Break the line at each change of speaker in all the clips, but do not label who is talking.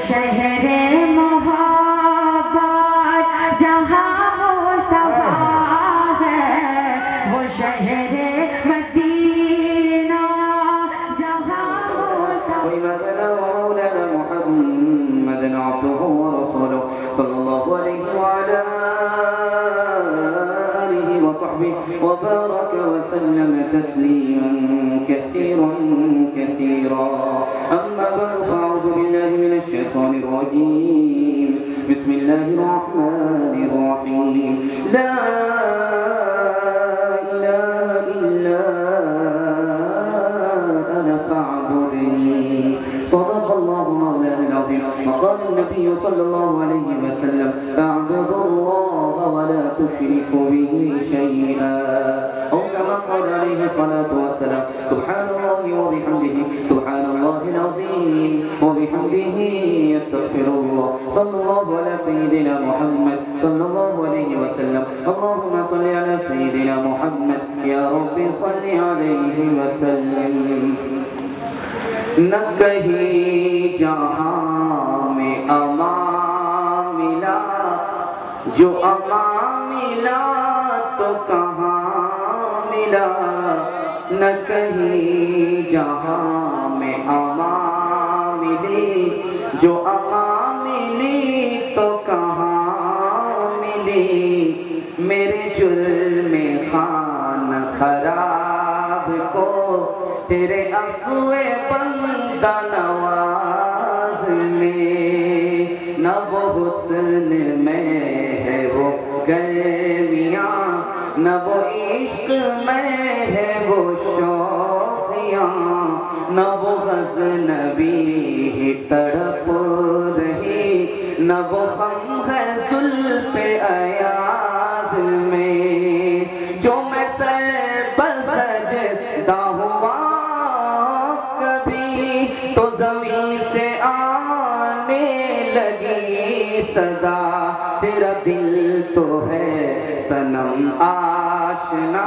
शहरे मोहब्बत जहाँ मुस्तफा है, वो शहरे मदीना जहाँ मुस्तफा।
वबारक वसल्लम तस्लीमन कसीरा अम्मा बअद फ़अऊज़ु बिल्लाहि मिनश शैतानिर रजीम बिस्मिल्लाहिर रहमानिर रहीम ला इलाहा इल्ला अना फ़अब्दुनी सदक़ल्लाहु मौलाना अज़ीम वक़ाल नबी सल्लल्लाहु अलैहि वसल्लम अअबुदुल्लाह वला तुशरिकू बिही शैआ औ कमा क़ाल अलैहि सलातु वस्सलाम सुब्हानल्लाहि व बिहम्दिही सुब्हानल्लाहिल अज़ीम व बिहम्दिही अस्तग़फिरुल्लाह सल्लल्लाहु अला सय्यिदिना मुहम्मद सल्लल्लाहु अलैहि वसल्लम अल्लाहुम्मा सल्लि अला सय्यिदिना मुहम्मद या रब्बी सल्लि अलैहि वसल्लम। न कहीं जहाँ में अमान मिला, जो अमान मिला तो कहाँ मिला। न कहीं जहाँ में अमान मिली, जो अमान मिली तो कहाँ मिली। मेरे जुल्म खान खराब को तेरे अफ़्वे बंदा नवाज में, न वो हुस्न में है वो गर्मियाँ, न वो इश्क में है वो शौक़ियाँ, न वो ग़ज़नबी ही तड़प रही, न वो ख़म है ज़ुल्फ़े अयाज़ में। जो मैं सर बसजदा हुआ तो ज़मीन से आने लगी सदा, तेरा दिल तो है सनम आशना,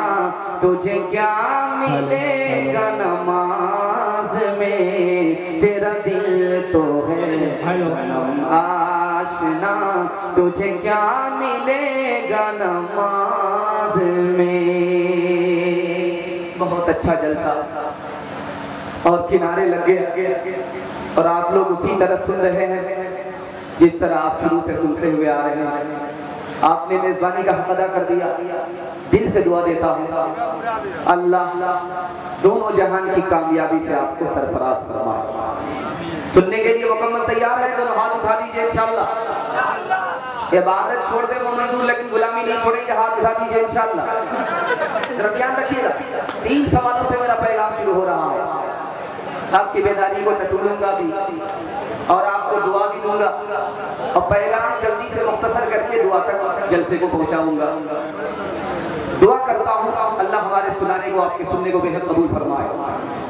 तुझे क्या मिलेगा नमाज में। तेरा दिल तो है सनम आशना, तुझे क्या मिलेगा नमाज में। बहुत अच्छा जलसा और किनारे लगे और आप लोग उसी तरह सुन रहे हैं जिस तरह आप शुरू से सुनते हुए आ रहे हैं। आपने मेज़बानी का हक अदा कर दिया। दिल से दुआ देता हूँ अल्लाह दोनों जहान की कामयाबी से आपको सरफराज फरमाए। सुनने के लिए मुकम्मल तैयार है? दोनों हाथ उठा दीजिए इंशाअल्लाह। इबादत छोड़ दे वो मंजूर, लेकिन गुलामी नहीं छोड़ेंगे। हाथ उठा दीजिए इंशाअल्लाह। जरा ध्यान रखिएगा, 3 सवालों से मेरा पैगाम शुरू हो रहा है। आपकी बेदारी को टटोलूंगा भी और आपको दुआ भी दूंगा और पैगाम जल्दी से मुख्तसर करके दुआ तक जलसे को पहुंचाऊंगा। दुआ करता हूँ अल्लाह हमारे सुनाने को, आपके सुनने को बेहद कबूल फरमाए।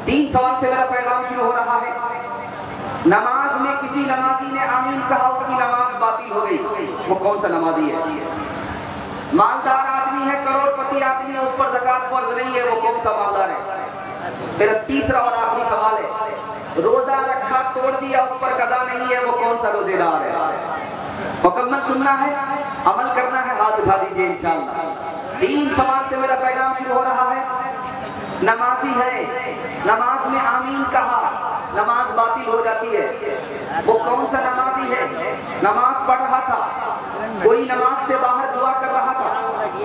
3 सवाल से मेरा पैगाम शुरू हो रहा है। नमाज में किसी नमाजी ने आमीन कहा, उसकी नमाज बातिल हो गई। वो कौन सा नमाजी है? मालदार आदमी है, करोड़पति आदमी है, उस पर ज़कात फर्ज नहीं है, वो कौन सा मालदार है? मेरा तीसरा और आखिरी सवाल है, रोजा रखा तोड़ दिया, उस पर कज़ा नहीं है, वो कौन सा रोजेदार है? मुकम्मल सुनना है, अमल करना है, हाथ उठा दीजिए इंशाअल्लाह। 3 सवाल से मेरा पैगाम शुरू हो रहा है। नमाजी है, नमाज में आमीन कहा, नमाज बातिल हो जाती है। वो कौन सा नमाजी है? नमाज पढ़ रहा था, कोई नमाज से बाहर दुआ कर रहा था,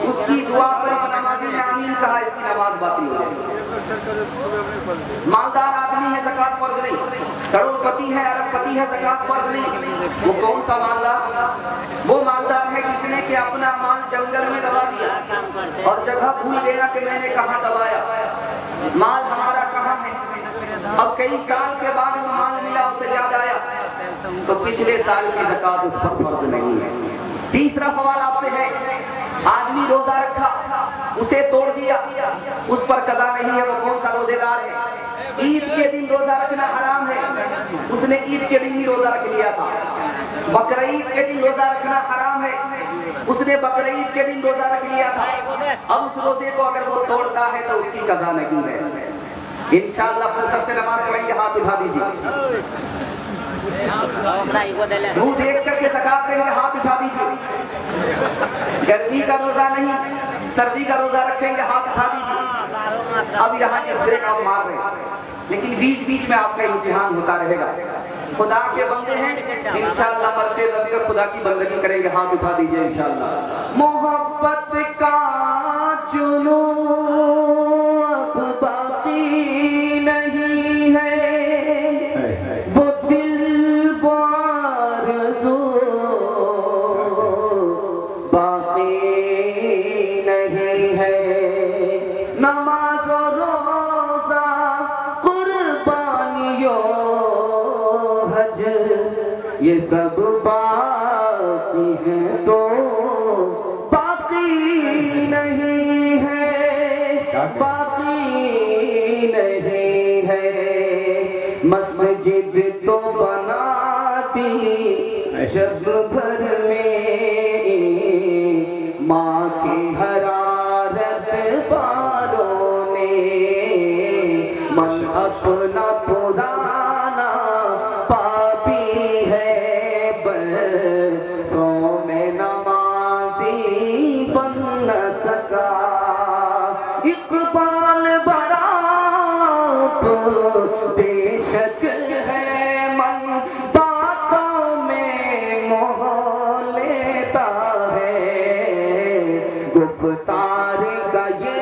उसकी दुआ पर इस नमाजी ने आमीन कहा, इसकी नमाज बातिल हो गई। मालदार आदमी है, ज़कात फर्ज नहीं। करोड़पति है, अरबपति है, ज़कात फर्ज नहीं। वो कौन सा मालदार? वो मालदार है जिसने कि अपना माल जंगल में दबा दिया और जगह भूल गया कि मैंने कहाँ दबाया, माल हमारा कहाँ है। अब कई साल के बाद वो माल मिला, उसे याद आया तो पिछले साल की ज़कात उस पर फर्ज नहीं है। तीसरा सवाल आपसे है, आदमी रोजा रखा, उसे तोड़ दिया, उस पर कज़ा नहीं है, वो कौन सा रोजेदार है? ईद के दिन रोजा रखना हराम है, उसने ईद के दिन ही रोजा रख लिया था। बकरीद के दिन रोजा रखना हराम है, उसने बकरीद के दिन रोजा रख लिया था। अब उस रोजे को अगर वो तोड़ता है तो उसकी कज़ा नहीं है। इंशाअल्लाह फुर्सत से नमाज पढ़ेंगे, हाथ उठा दीजिए। मुंह देख करके ज़कात देंगे, हाथ उठा दीजिए। गर्मी का रोजा नहीं, सर्दी का रोजा रखेंगे, हाथ उठा दीजिए। अब यहाँ इस ब्रेक आप मार रहे हैं, लेकिन बीच बीच में आपका इम्तिहान होता रहेगा। खुदा के बंदे हैं, इंशाअल्लाह मरते दम के खुदा की बंदगी करेंगे, हाथ उठा दीजिए इंशाअल्लाह। मोहब्बत का जुनून अब बाकी नहीं है, वो दिल बारज़ू बाकी नहीं है। नमाज और रोजा कुर्बानियों हज ये सब बाकी हैं, तो बाकी नहीं है, बाकी नहीं है। मस्जिद तो बना दी शब भर में, माँ की हरारत बारों ने। मन अपना पुराना पापी है, बरसों में नमाजी बन न सका। इकबाल बड़ा बेशक है, मन बातों में मोह लेता है। गुफ्तार का ये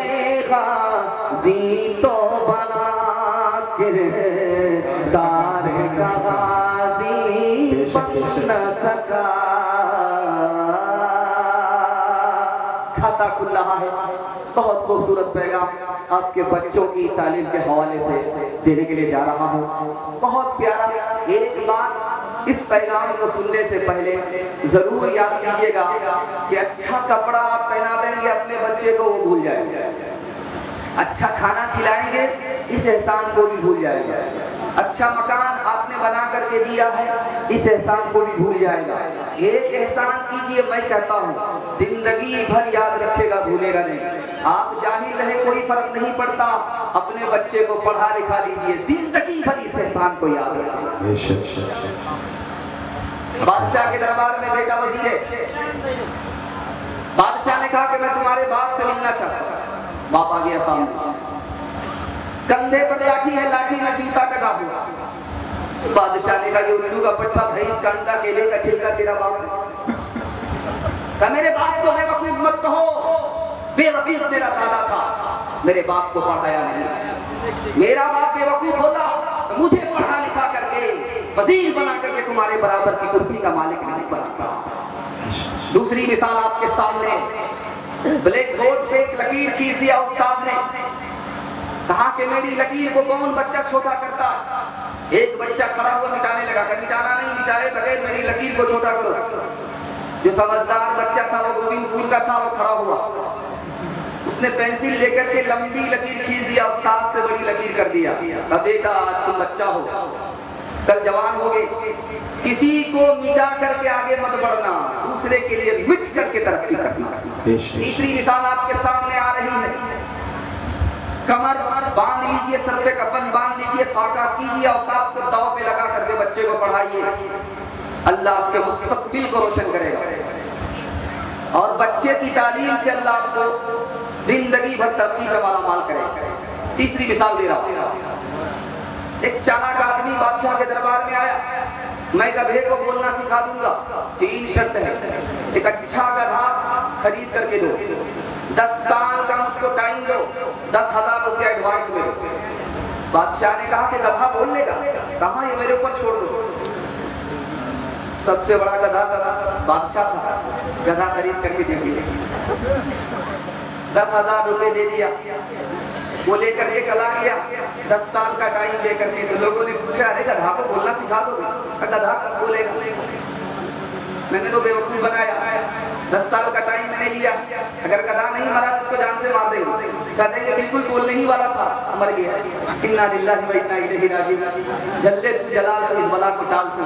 गाज़ी तो बना किरदार का गाज़ी बन न सका। खाता खुल रहा है, बहुत खूबसूरत पैगाम आपके बच्चों की तालीम के हवाले से देने के लिए जा रहा हूँ। बहुत प्यारा। एक बात, इस पैगाम को सुनने से पहले जरूर याद कीजिएगा कि अच्छा कपड़ा आप पहना देंगे अपने बच्चे को, वो भूल जाएंगे। अच्छा खाना खिलाएंगे, इस एहसान को भी भूल जाएगा। अच्छा मकान आपने बना करके दिया है, इस एहसान को भी भूल जाएगा। एक एहसान कीजिए, मैं कहता हूँ जिंदगी भर याद रखेगा, भूलेगा नहीं। आप जाहिर रहे कोई फर्क नहीं पड़ता, अपने बच्चे को पढ़ा लिखा दीजिए, जिंदगी भर इस एहसान को याद रखेगा। बादशाह के दरबार में बेटा वजीर है। बादशाह ने कहा कि मैं तुम्हारे बाप से मिलना चाहता हूँ। बाप आ गया सामने, कंधे पर लाठी है, लाठी में जूता टका हुआ। बादशाह ने कहा ये उल्लू का पट्टा, भैंस का अंडा, केले का छिलका तेरा बाप है। कहा मेरे बाप को बेवकूफ मत कहो, बेवकूफ मेरा दादा था, मेरे बाप को पढ़ाया नहीं। मेरा बाप बेवकूफ होता तो मुझे पढ़ा लिखा करके वजीर बना करके तुम्हारे बराबर की कुर्सी का मालिक नहीं बनता। दूसरी मिसाल आपके सामने, ब्लैक बोर्ड पे एक लकीर खींच दिया उस्ताद ने, कहा कि मेरी लकीर को कौन बच्चा छोटा करता। एक बच्चा खड़ा हुआ मिटाने लगा, कि मिटाना नहीं, मिटाए बगैर मेरी लकीर को छोटा करो। जो समझदार बच्चा था, वो गोविंद फूल का था, वो खड़ा हुआ, उसने पेंसिल लेकर के लंबी लकीर खींच दिया, उस्ताद से बड़ी लकीर कर दिया। अब बेटा आज तुम बच्चा हो, कल जवान हो गए, किसी को मिटा करके आगे मत बढ़ना, दूसरे के लिए मिट करके तरक्की करना। तीसरी मिसाल आपके सामने आ रही है, कमर बांध लीजिए, सर पे कफन बांध लीजिए, फाका कीजिए, औकात को दाव पे लगा करके बच्चे को पढ़ाइए। अल्लाह आपके मुस्तकबिल को रोशन करेगा और बच्चे की तालीम से अल्लाह आपको जिंदगी भर तरक्की से माला माल करेगा। तीसरी मिसाल दे रहा हूँ, एक चालाक आदमी बादशाह के दरबार में आया, मैं गधे को बोलना सिखा दूंगा, 3 शर्त है। एक अच्छा गधा खरीद करके दो, 10 साल का मुझको टाइम दो, 10,000 रुपया एडवांस में दो। बादशाह ने कहा कि गधा बोल लेगा, कहाँ, ये मेरे ऊपर छोड़ दो। सबसे बड़ा गधा बादशाह था, गधा खरीद करके दे दिया, 10,000 रुपये दे दिया। वो लेकर के चला गया, 10 साल का टाइम लेकर के। तो लोगों ने पूछा, अरे गधा को बोलना सिखा दो। गधा कब बोलेगा, मैंने तो बेवकूफ बनाया, 10 साल का टाइम मैंने लिया, अगर गधा नहीं मरा तो उसको जान से मार देंगे। कहेंगे बिल्कुल बोलने ही वाला था, मर गया। इन्ना लिल्लाहि व इन्ना इलैहि राजिऊन। जल्ले तू जलाल तो इस बला को टाल तू।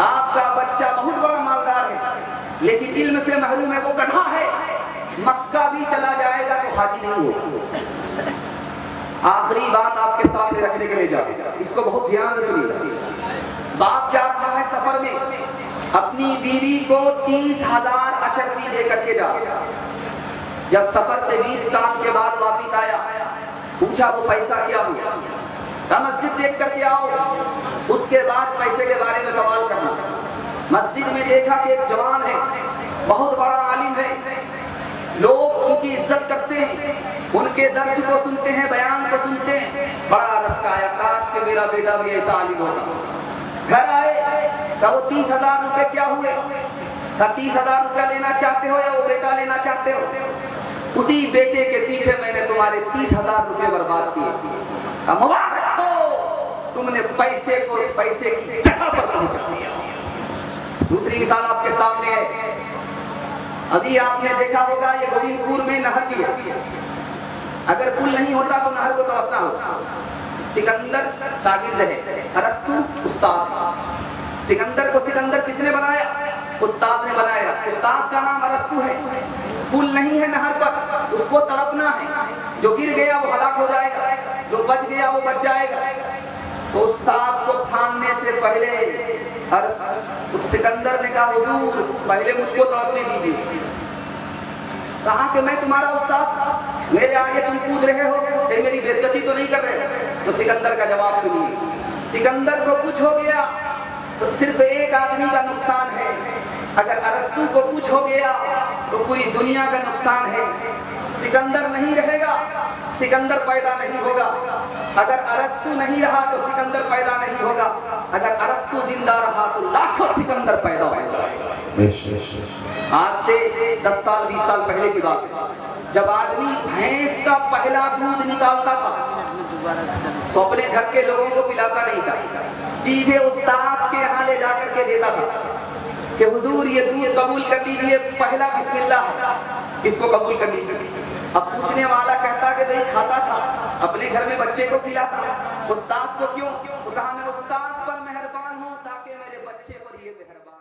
आपका बच्चा बहुत बड़ा मालदार है, लेकिन इल्म से महरूम है, वो गधा है, मक्का भी चला जाएगा तो हाजी नहीं होगा। आखिरी बात आपके सामने रखने के लिए जाओ, इसको बहुत ध्यान से सुनिए। बाप जा रहा है सफर में, अपनी बीवी को 30,000 अशर्फी दे करके जा। जब सफर से 20 साल के बाद वापिस आया, पूछा वो पैसा क्या हुआ? मस्जिद देख करके आओ, उसके बाद पैसे के बारे में सवाल करना। मस्जिद में देखा कि एक जवान है, बहुत बड़ा आलिम है, लोग उनकी इज्जत करते हैं, उनके दर्श को सुनते हैं, बयान को सुनते हैं। बड़ा रश्क आया, काश कि मेरा बेटा भी ऐसा आलिम होता। घर आए तो वो 30,000 रुपए क्या हुए? 30,000 रुपया लेना चाहते हो या वो बेटा लेना चाहते हो? उसी बेटे के पीछे मैंने तुम्हारे 30,000 रुपए बर्बाद किए। मुबारक हो, तुमने पैसे को पैसे की जगह पर पहुंचा दिया। दूसरी मिसाल आपके सामने है, अभी आपने देखा होगा ये गोविंदपुर में नहर लिया, अगर पुल नहीं होता तो नहर को तड़पना होता। सिकंदर शागिर्द है, अरस्तु उस्ताद है। सिकंदर को सिकंदर किसने बनाया? उस्ताद ने बनाया। उस्ताद का नाम अरस्तु है। पुल नहीं है नहर पर, उसको तड़पना है। जो गिर गया वो हलाक हो जाएगा, जो बच गया वो बच जाएगा। तो उस्ताद को फानने से पहले सिकंदर ने कहा, हुजूर पहले मुझको तड़पने दीजिए। कहा कि मैं तुम्हारा उस्ताद, मेरे आगे तुम कूद रहे हो, कहीं मेरी बेइज्जती तो नहीं कर रहे? तो सिकंदर का जवाब सुनिए। सिकंदर को कुछ हो गया तो सिर्फ एक आदमी का नुकसान है, अगर अरस्तु को कुछ हो गया तो पूरी दुनिया का नुकसान है। सिकंदर नहीं रहेगा, सिकंदर पैदा नहीं होगा। अगर अरस्तु नहीं रहा तो सिकंदर पैदा नहीं होगा। अगर अरस्तु जिंदा रहा तो लाखों सिकंदर पैदा होगा। आज से 10 साल 20 साल पहले की बात है, जब आदमी भैंस का पहला दूध निकालता था तो अपने घर के लोगों को पिलाता नहीं था, सीधे उस्ताद के यहाँ ले जाकर के देता था कि हुजूर ये दूध कबूल कर लीजिए, पहला बिस्मिल्लाह है, इसको कबूल कर लीजिए। अब पूछने वाला कहता कि भाई खाता था, अपने घर में बच्चे को खिलाता, उस्ताद को क्यों? तो कहा मैं उस्ताद पर मेहरबान हूँ ताकि मेरे बच्चे पर ये मेहरबान